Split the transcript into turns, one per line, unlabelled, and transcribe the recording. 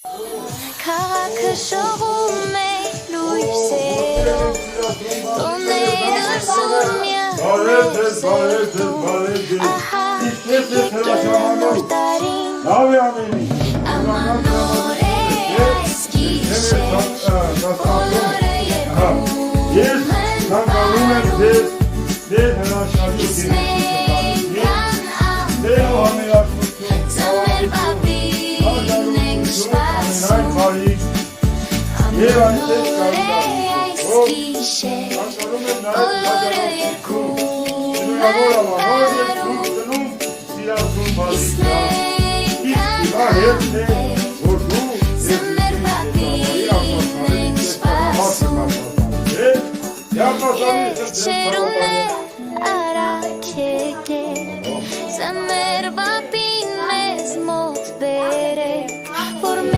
Քաղաքը շողում է լույսերով տոները դրսում միահնություն ահա նոր տարին ամանոր է այս գիշեր բոլորը երկում
Եվ այնպես
Շերում